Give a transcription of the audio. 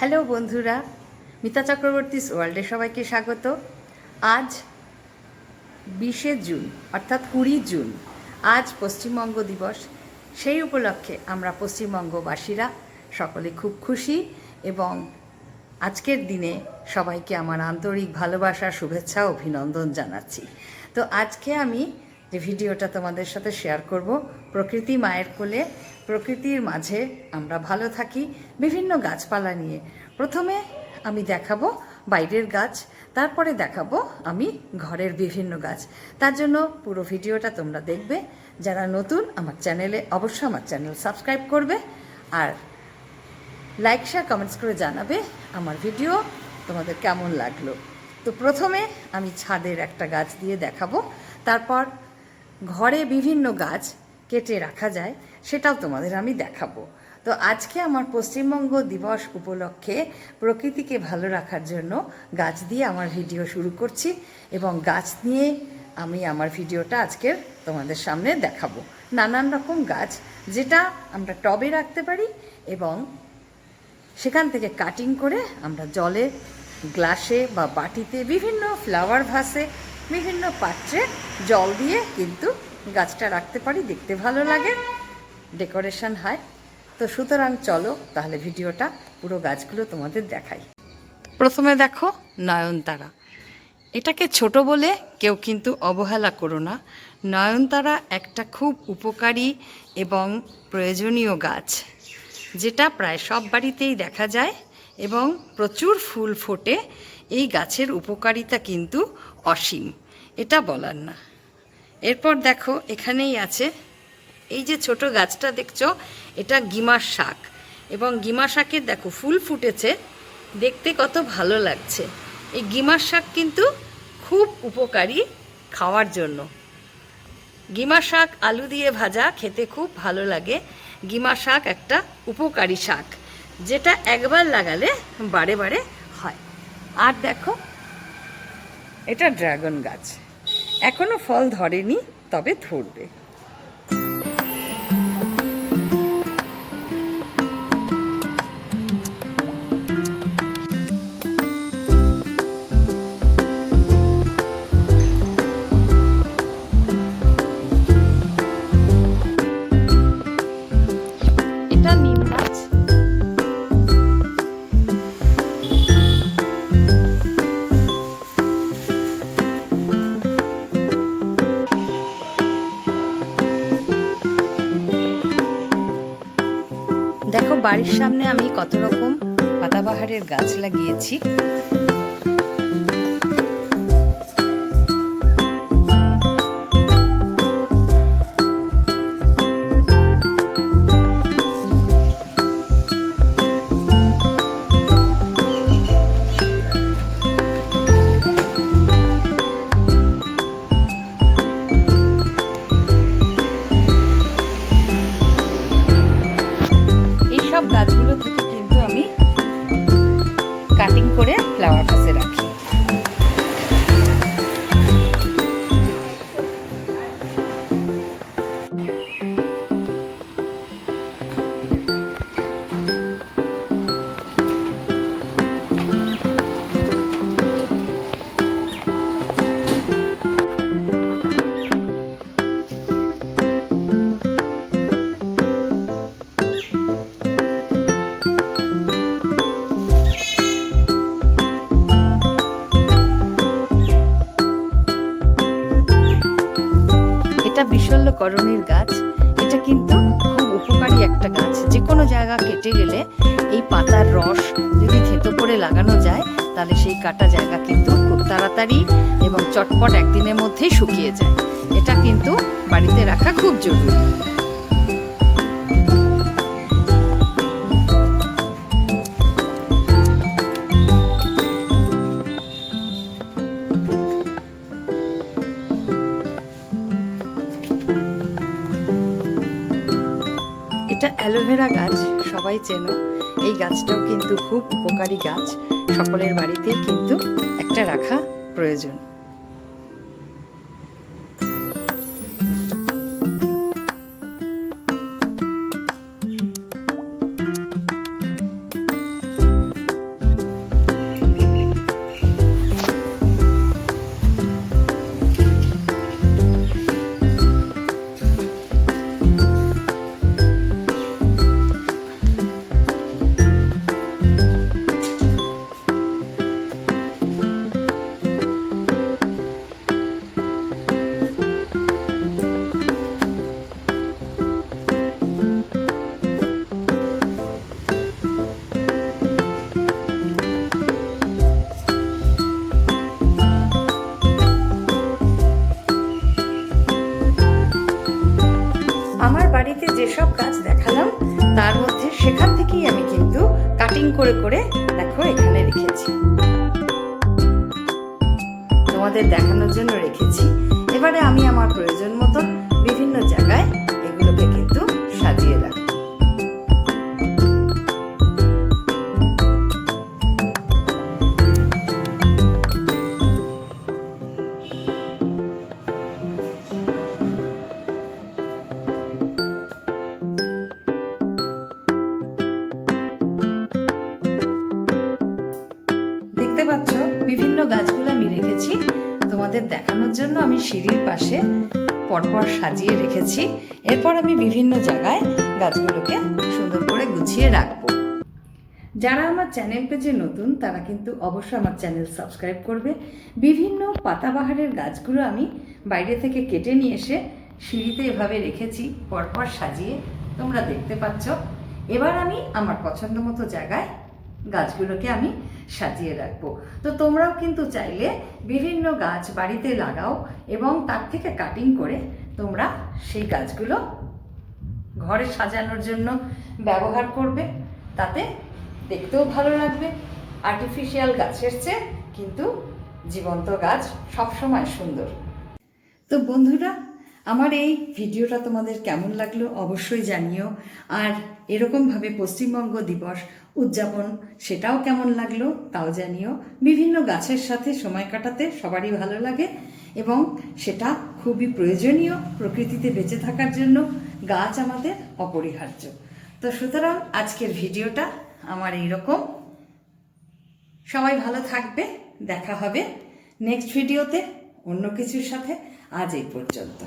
Hello বন্ধুরা, মিতা চক্রবর্তীস ওয়ার্ল্ডে সবাইকে স্বাগত। আজ 20শে জুন অর্থাৎ 20 জুন, আজ পশ্চিমবঙ্গ দিবস। সেই উপলক্ষে আমরা পশ্চিমবঙ্গবাসীরা সকলে খুব খুশি এবং আজকের দিনে সবাইকে আমার আন্তরিক ভালোবাসা, শুভেচ্ছা, অভিনন্দন জানাচ্ছি। তো আজকে আমি যে ভিডিওটা তোমাদের সাথে শেয়ার করব, প্রকৃতি মায়ের কোলে, প্রকৃতির মাঝে আমরা ভালো থাকি, বিভিন্ন গাছপালা নিয়ে। প্রথমে আমি দেখাবো বাইরের গাছ, তারপরে দেখাবো আমি ঘরের বিভিন্ন গাছ। তার জন্য পুরো ভিডিওটা তোমরা দেখবে। যারা নতুন আমার চ্যানেলে, অবশ্যই আমার চ্যানেল সাবস্ক্রাইব করবে আর লাইক, শেয়ার, কমেন্টস করে জানাবে আমার ভিডিও তোমাদের কেমন লাগলো। তো প্রথমে আমি ছাদের একটা গাছ দিয়ে দেখাবো, তারপর ঘরে বিভিন্ন গাছ কেটে রাখা যায় সেটাও তোমাদের আমি দেখাবো। তো আজকে আমার পশ্চিমবঙ্গ দিবস উপলক্ষে প্রকৃতিকে ভালো রাখার জন্য গাছ দিয়ে আমার ভিডিও শুরু করছি এবং গাছ নিয়ে আমি আমার ভিডিওটা আজকের তোমাদের সামনে দেখাবো। নানান রকম গাছ যেটা আমরা টবে রাখতে পারি এবং সেখান থেকে কাটিং করে আমরা জলে, গ্লাসে বা বাটিতে, বিভিন্ন ফ্লাওয়ার ভাসে, বিভিন্ন পাত্রে জল দিয়ে কিন্তু গাছটা রাখতে পারি। দেখতে ভালো লাগে, ডেকোরেশন হয়। তো সুতরাং চলো তাহলে ভিডিওটা পুরো গাছগুলো তোমাদের দেখাই। প্রথমে দেখো নয়নতারা। এটাকে ছোট বলে কেউ কিন্তু অবহেলা করো না। নয়নতারা একটা খুব উপকারী এবং প্রয়োজনীয় গাছ, যেটা প্রায় সব বাড়িতেই দেখা যায় এবং প্রচুর ফুল ফোটে। এই গাছের উপকারিতা কিন্তু অসীম, এটা বলার না। এরপর দেখো এখানেই আছে এই যে ছোট গাছটা দেখছো, এটা গিমার শাক এবং গিমা শাকের দেখো ফুল ফুটেছে, দেখতে কত ভালো লাগছে। এই গিমার শাক কিন্তু খুব উপকারী খাওয়ার জন্য। গিমা শাক আলু দিয়ে ভাজা খেতে খুব ভালো লাগে। গিমা শাক একটা উপকারী শাক, যেটা একবার লাগালে বারে বারে হয়। আর দেখো এটা ড্রাগন গাছ, এখনো ফল ধরেনি, তবে ধরবে। এটা নিম গাছ। দেখো বাড়ির সামনে আমি কত রকম পাতাবাহারের গাছ লাগিয়েছি। সব গাছগুলো থেকে কিন্তু আমি কাটিং করে ফ্লাওয়ার ভাসে রাখি। এটা বিশল্যকরণীর গাছ। এটা কিন্তু খুব উপকারী একটা গাছ। যে কোনো জায়গা কেটে গেলে এই পাতার রস যদি থেঁতো করে লাগানো যায়, তাহলে সেই কাটা জায়গা কিন্তু খুব তাড়াতাড়ি এবং চটপট একদিনের মধ্যেই শুকিয়ে যায়। এটা কিন্তু বাড়িতে রাখা খুব জরুরি। এটা অ্যালোভেরা গাছ, সবাই চেনো। এই গাছটাও কিন্তু খুব উপকারী গাছ, সকলের বাড়িতেই কিন্তু একটা রাখা প্রয়োজন। করে করে দেখো এখানে রেখেছি, তোমাদের দেখানোর জন্য রেখেছি। এবারে আমি আমার প্রয়োজন মতো বিভিন্ন জায়গায় এগুলোকে কিন্তু সাজিয়ে রাখবো। দেখতে পাচ্ছ বিভিন্ন গাছগুলো আমি রেখেছি তোমাদের দেখানোর জন্য। আমি সিঁড়ির পাশে পরপর সাজিয়ে রেখেছি। এরপর আমি বিভিন্ন জায়গায় গাছগুলোকে সুন্দর করে গুছিয়ে রাখবো। যারা আমার চ্যানেল পেজে নতুন তারা কিন্তু অবশ্যই আমার চ্যানেল সাবস্ক্রাইব করবে। বিভিন্ন পাতাবাহারের গাছগুলো আমি বাইরে থেকে কেটে নিয়ে এসে সিঁড়িতে এভাবে রেখেছি পরপর সাজিয়ে, তোমরা দেখতে পাচ্ছ। এবার আমি আমার পছন্দ মতো জায়গায় গাছগুলোকে আমি সাজিয়ে রাখবো। তো তোমরাও কিন্তু চাইলে বিভিন্ন গাছ বাড়িতে লাগাও এবং তার থেকে কাটিং করে তোমরা সেই গাছগুলো ঘরে সাজানোর জন্য ব্যবহার করবে। তাতে দেখতেও ভালো লাগবে। আর্টিফিশিয়াল গাছের চেয়ে কিন্তু জীবন্ত গাছ সবসময় সুন্দর। তো বন্ধুরা, আমার এই ভিডিওটা তোমাদের কেমন লাগলো অবশ্যই জানিও। আর এরকমভাবে পশ্চিমবঙ্গ দিবস উদযাপন সেটাও কেমন লাগলো তাও জানিও। বিভিন্ন গাছের সাথে সময় কাটাতে সবারই ভালো লাগে এবং সেটা খুবই প্রয়োজনীয়। প্রকৃতিতে বেঁচে থাকার জন্য গাছ আমাদের অপরিহার্য। তো সুতরাং আজকের ভিডিওটা আমার এইরকম। সবাই ভালো থাকবে, দেখা হবে নেক্সট ভিডিওতে অন্য কিছুর সাথে। আজ এই পর্যন্ত।